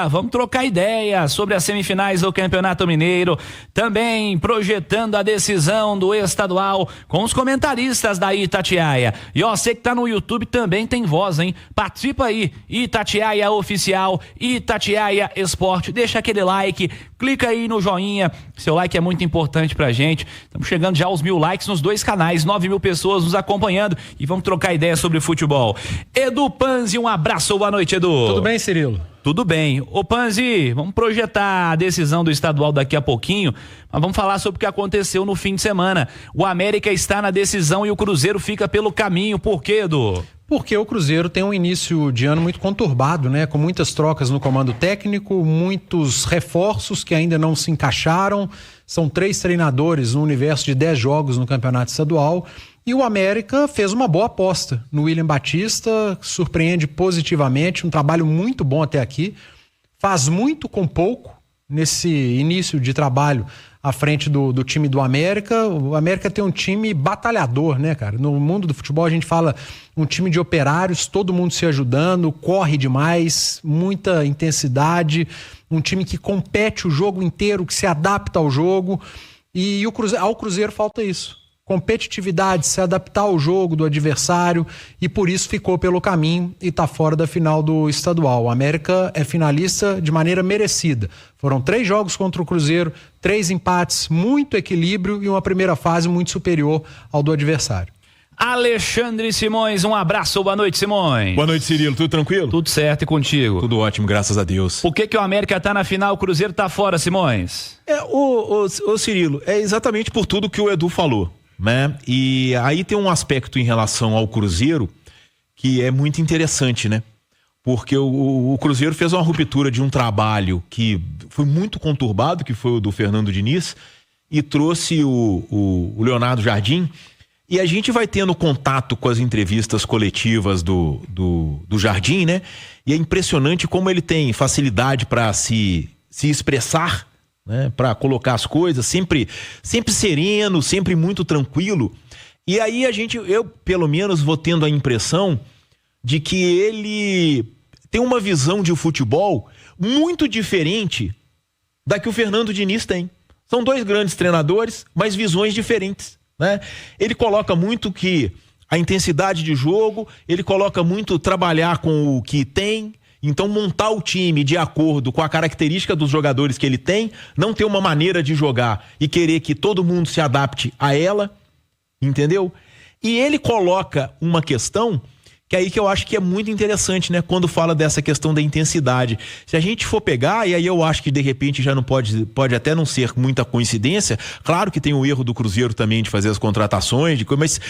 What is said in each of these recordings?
Vamos trocar ideia sobre as semifinais do Campeonato Mineiro, também projetando a decisão do estadual com os comentaristas da Itatiaia. E ó, você que tá no YouTube também tem voz, hein? Participa aí, Itatiaia Oficial, Itatiaia Esporte, deixa aquele like, clica aí no joinha, seu like é muito importante pra gente. Estamos chegando já aos 1000 likes nos dois canais, 9.000 pessoas nos acompanhando e vamos trocar ideia sobre futebol. Edu Panzi, um abraço, boa noite, Edu. Tudo bem, Cirilo? Tudo bem. Ô Panzi, vamos projetar a decisão do estadual daqui a pouquinho, mas vamos falar sobre o que aconteceu no fim de semana. O América está na decisão e o Cruzeiro fica pelo caminho. Por quê, Edu? Porque o Cruzeiro tem um início de ano muito conturbado, né? Com muitas trocas no comando técnico, muitos reforços que ainda não se encaixaram. São 3 treinadores no universo de 10 jogos no campeonato estadual. E o América fez uma boa aposta no William Batista, surpreende positivamente, um trabalho muito bom até aqui. Faz muito com pouco nesse início de trabalho à frente do time do América. O América tem um time batalhador, né, cara? No mundo do futebol a gente fala um time de operários, todo mundo se ajudando, corre demais, muita intensidade, um time que compete o jogo inteiro, que se adapta ao jogo. E ao Cruzeiro falta isso. Competitividade, se adaptar ao jogo do adversário, e por isso ficou pelo caminho e está fora da final do estadual. O América é finalista de maneira merecida. Foram 3 jogos contra o Cruzeiro, 3 empates, muito equilíbrio e uma primeira fase muito superior ao do adversário. Alexandre Simões, um abraço, boa noite, Simões. Boa noite, Cirilo, tudo tranquilo? Tudo certo, e contigo? Tudo ótimo, graças a Deus. Por que o América tá na final, o Cruzeiro tá fora, Simões? Ô Cirilo, é exatamente por tudo que o Edu falou, né? E aí tem um aspecto em relação ao Cruzeiro que é muito interessante, né? Porque o Cruzeiro fez uma ruptura de um trabalho que foi muito conturbado, que foi o do Fernando Diniz, e trouxe o Leonardo Jardim. E a gente vai tendo contato com as entrevistas coletivas do Jardim, né? E é impressionante como ele tem facilidade para se expressar, né? Para colocar as coisas, sempre sereno, sempre muito tranquilo. E aí eu pelo menos vou tendo a impressão de que ele tem uma visão de futebol muito diferente da que o Fernando Diniz tem. São 2 grandes treinadores, mas visões diferentes, né? Ele coloca muito que a intensidade de jogo, ele coloca muito trabalhar com o que tem, então montar o time de acordo com a característica dos jogadores que ele tem, não ter uma maneira de jogar e querer que todo mundo se adapte a ela, entendeu? E ele coloca uma questão que aí que eu acho que é muito interessante, né? Quando fala dessa questão da intensidade. Se a gente for pegar, e aí eu acho que de repente já não pode até não ser muita coincidência, claro que tem o erro do Cruzeiro também de fazer as contratações, mas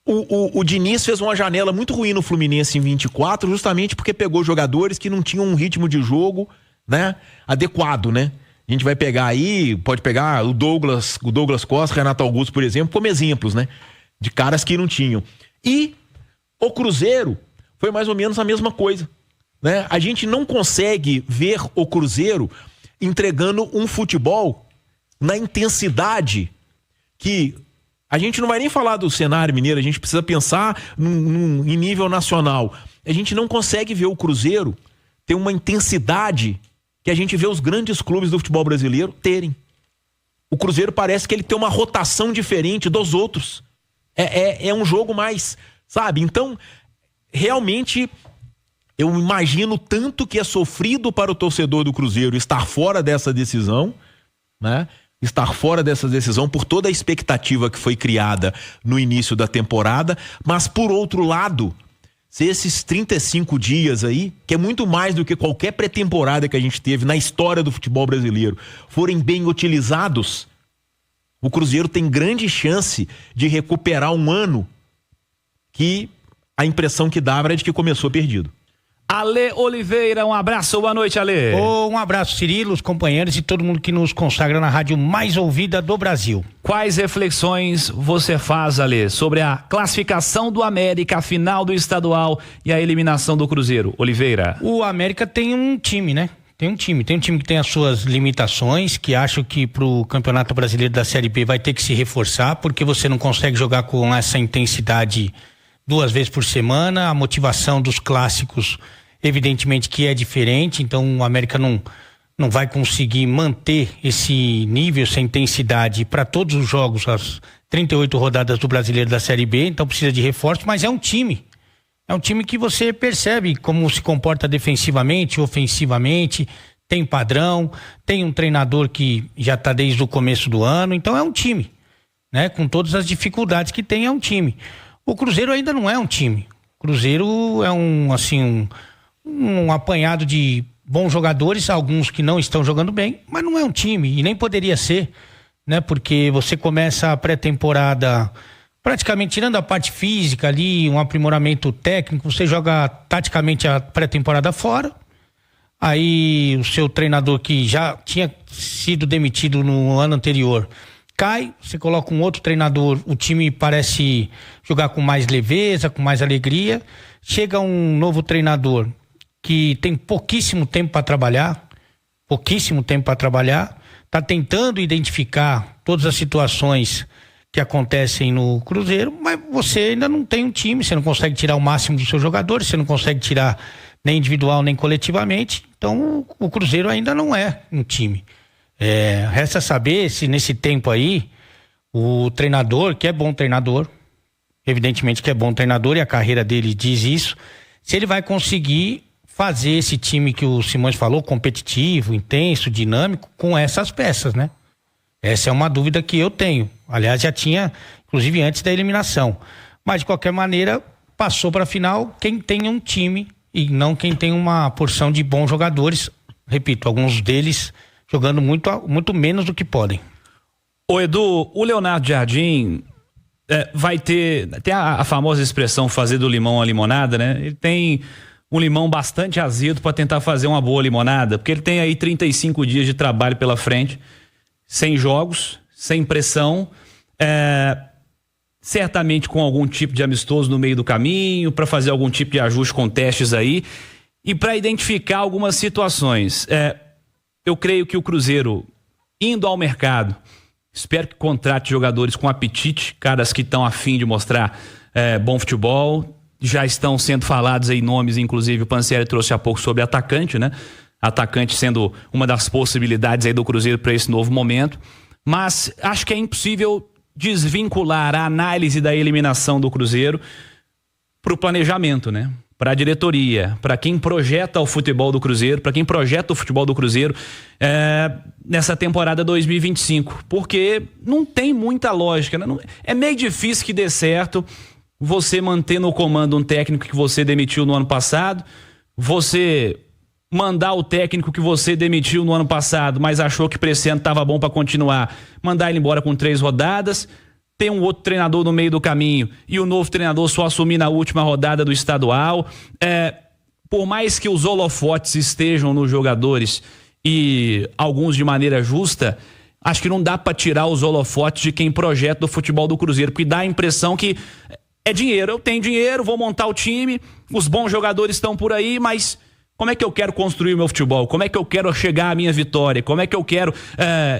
o Diniz fez uma janela muito ruim no Fluminense em 24, justamente porque pegou jogadores que não tinham um ritmo de jogo, né, adequado, né? A gente vai pegar aí, pode pegar o Douglas Costa, Renato Augusto, por exemplo, como exemplos, né? De caras que não tinham. E o Cruzeiro foi mais ou menos a mesma coisa, né? A gente não consegue ver o Cruzeiro entregando um futebol na intensidade que a gente não vai nem falar do cenário mineiro, a gente precisa pensar em nível nacional. A gente não consegue ver o Cruzeiro ter uma intensidade que a gente vê os grandes clubes do futebol brasileiro terem. O Cruzeiro parece que ele tem uma rotação diferente dos outros. É um jogo mais, sabe? Então, realmente, eu imagino tanto que é sofrido para o torcedor do Cruzeiro estar fora dessa decisão, né? Estar fora dessa decisão por toda a expectativa que foi criada no início da temporada, mas por outro lado, se esses 35 dias aí, que é muito mais do que qualquer pré-temporada que a gente teve na história do futebol brasileiro, forem bem utilizados, o Cruzeiro tem grande chance de recuperar um ano que a impressão que dava era de que começou perdido. Ale Oliveira, um abraço, boa noite, Ale. Um abraço, Cirilo, os companheiros e todo mundo que nos consagra na rádio mais ouvida do Brasil. Quais reflexões você faz, Ale, sobre a classificação do América, a final do estadual e a eliminação do Cruzeiro? Oliveira. O América tem um time, né? Tem um time que tem as suas limitações, que acho que pro Campeonato Brasileiro da Série B vai ter que se reforçar, porque você não consegue jogar com essa intensidade 2 vezes por semana, a motivação dos clássicos evidentemente que é diferente, então o América não vai conseguir manter esse nível, essa intensidade para todos os jogos, as 38 rodadas do Brasileiro da Série B, então precisa de reforço, mas é um time que você percebe como se comporta defensivamente, ofensivamente, tem padrão, tem um treinador que já está desde o começo do ano, então é um time, né? Com todas as dificuldades que tem, é um time. O Cruzeiro ainda não é um time. O Cruzeiro é um apanhado de bons jogadores, alguns que não estão jogando bem, mas não é um time, e nem poderia ser, né? Porque você começa a pré-temporada praticamente tirando a parte física ali, um aprimoramento técnico, você joga taticamente a pré-temporada fora. Aí o seu treinador, que já tinha sido demitido no ano anterior, cai, você coloca um outro treinador, o time parece jogar com mais leveza, com mais alegria. Chega um novo treinador que tem pouquíssimo tempo para trabalhar, está tentando identificar todas as situações que acontecem no Cruzeiro, mas você ainda não tem um time, você não consegue tirar o máximo dos seus jogadores, você não consegue tirar nem individual nem coletivamente, então o Cruzeiro ainda não é um time. Resta saber se nesse tempo aí o treinador, que é bom treinador, evidentemente que é bom treinador e a carreira dele diz isso, se ele vai conseguir fazer esse time que o Simões falou, competitivo, intenso, dinâmico, com essas peças, né? Essa é uma dúvida que eu tenho. Aliás, já tinha, inclusive antes da eliminação. Mas, de qualquer maneira, passou para a final quem tem um time e não quem tem uma porção de bons jogadores. Repito, alguns deles jogando muito menos do que podem. Ô Edu, o Leonardo Jardim vai ter a famosa expressão fazer do limão a limonada, né? Ele tem um limão bastante azedo para tentar fazer uma boa limonada, porque ele tem aí 35 dias de trabalho pela frente, sem jogos, sem pressão, certamente com algum tipo de amistoso no meio do caminho, para fazer algum tipo de ajuste com testes aí e para identificar algumas situações. Eu creio que o Cruzeiro, indo ao mercado, espero que contrate jogadores com apetite, caras que estão a fim de mostrar bom futebol. Já estão sendo falados aí nomes, inclusive o Pansieri trouxe há pouco sobre atacante, né? Atacante sendo uma das possibilidades aí do Cruzeiro para esse novo momento, mas acho que é impossível desvincular a análise da eliminação do Cruzeiro para o planejamento, né? Para a diretoria, para quem projeta o futebol do Cruzeiro, para quem projeta o futebol do Cruzeiro nessa temporada 2025, porque não tem muita lógica, né? É meio difícil que dê certo você manter no comando um técnico que você demitiu no ano passado, você mandar o técnico que você demitiu no ano passado, mas achou que para esse ano estava bom para continuar, mandar ele embora com 3 rodadas, ter um outro treinador no meio do caminho e o novo treinador só assumir na última rodada do estadual. Por mais que os holofotes estejam nos jogadores e alguns de maneira justa, acho que não dá para tirar os holofotes de quem projeta o futebol do Cruzeiro, porque dá a impressão que é dinheiro, eu tenho dinheiro, vou montar o time, os bons jogadores estão por aí, mas como é que eu quero construir o meu futebol? Como é que eu quero chegar à minha vitória? Como é que eu quero...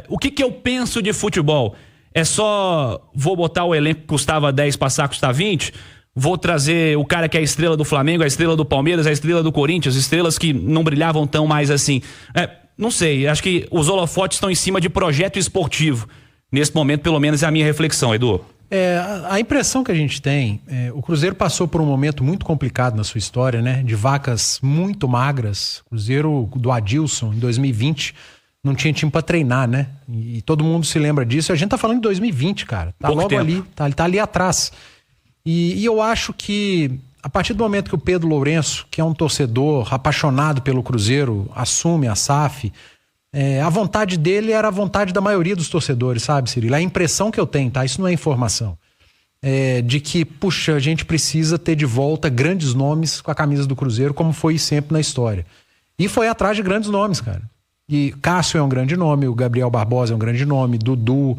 o que eu penso de futebol? É só vou botar o elenco que custava 10 passar a custar 20? Vou trazer o cara que é a estrela do Flamengo, a estrela do Palmeiras, a estrela do Corinthians, estrelas que não brilhavam tão mais assim. Não sei, acho que os holofotes estão em cima de projeto esportivo. Nesse momento, pelo menos, é a minha reflexão, Edu. A impressão que a gente tem, o Cruzeiro passou por um momento muito complicado na sua história, né? De vacas muito magras. O Cruzeiro do Adilson, em 2020, não tinha time pra treinar, né? E todo mundo se lembra disso. A gente tá falando de 2020, cara. Tá pouco logo tempo. Ali, tá ali atrás. E eu acho que, a partir do momento que o Pedro Lourenço, que é um torcedor apaixonado pelo Cruzeiro, assume a SAF, a vontade dele era a vontade da maioria dos torcedores, sabe, Cirilo? A impressão que eu tenho, tá? Isso não é informação. De que, puxa, a gente precisa ter de volta grandes nomes com a camisa do Cruzeiro, como foi sempre na história. E foi atrás de grandes nomes, cara. E Cássio é um grande nome, o Gabriel Barbosa é um grande nome, Dudu,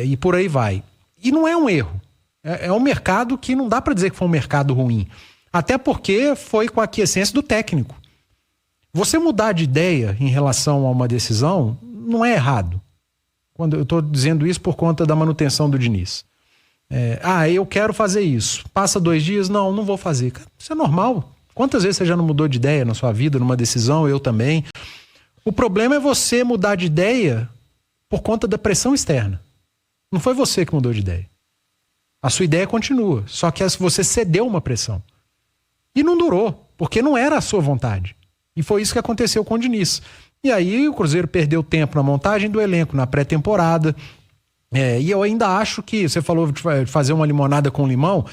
e por aí vai. E não é um erro. É um mercado que não dá pra dizer que foi um mercado ruim. Até porque foi com a aquiescência do técnico. Você mudar de ideia em relação a uma decisão não é errado. Quando eu estou dizendo isso por conta da manutenção do Diniz. Eu quero fazer isso. Passa 2 dias, não vou fazer. Isso é normal. Quantas vezes você já não mudou de ideia na sua vida, numa decisão? Eu também. O problema é você mudar de ideia por conta da pressão externa. Não foi você que mudou de ideia. A sua ideia continua, só que você cedeu uma pressão. E não durou, porque não era a sua vontade. E foi isso que aconteceu com o Diniz. E aí o Cruzeiro perdeu tempo na montagem do elenco, na pré-temporada. E eu ainda acho que, você falou de fazer uma limonada com limão,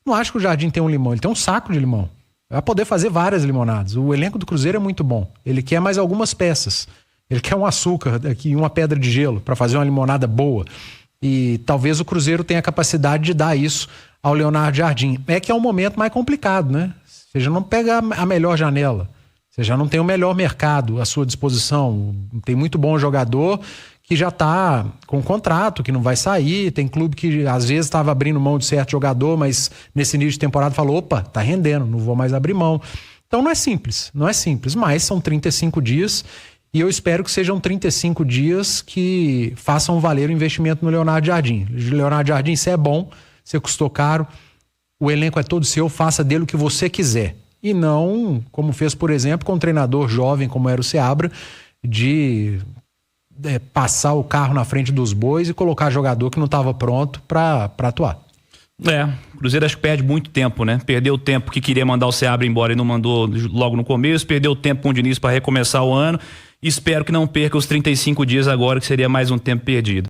não acho que o Jardim tem um limão, ele tem um saco de limão. Vai poder fazer várias limonadas. O elenco do Cruzeiro é muito bom. Ele quer mais algumas peças. Ele quer um açúcar e uma pedra de gelo para fazer uma limonada boa. E talvez o Cruzeiro tenha a capacidade de dar isso ao Leonardo Jardim. É que é um momento mais complicado, né? Você já não pega a melhor janela. Você já não tem o melhor mercado à sua disposição. Tem muito bom jogador que já está com contrato, que não vai sair. Tem clube que às vezes estava abrindo mão de certo jogador, mas nesse início de temporada falou, opa, tá rendendo, não vou mais abrir mão. Então não é simples, mas são 35 dias e eu espero que sejam 35 dias que façam valer o investimento no Leonardo Jardim. Leonardo Jardim, você é bom, você custou caro, o elenco é todo seu, faça dele o que você quiser. E não, como fez, por exemplo, com um treinador jovem como era o Seabra, de passar o carro na frente dos bois e colocar jogador que não estava pronto para atuar. O Cruzeiro acho que perde muito tempo, né? Perdeu o tempo que queria mandar o Seabra embora e não mandou logo no começo, perdeu o tempo com o Diniz para recomeçar o ano. Espero que não perca os 35 dias agora, que seria mais um tempo perdido.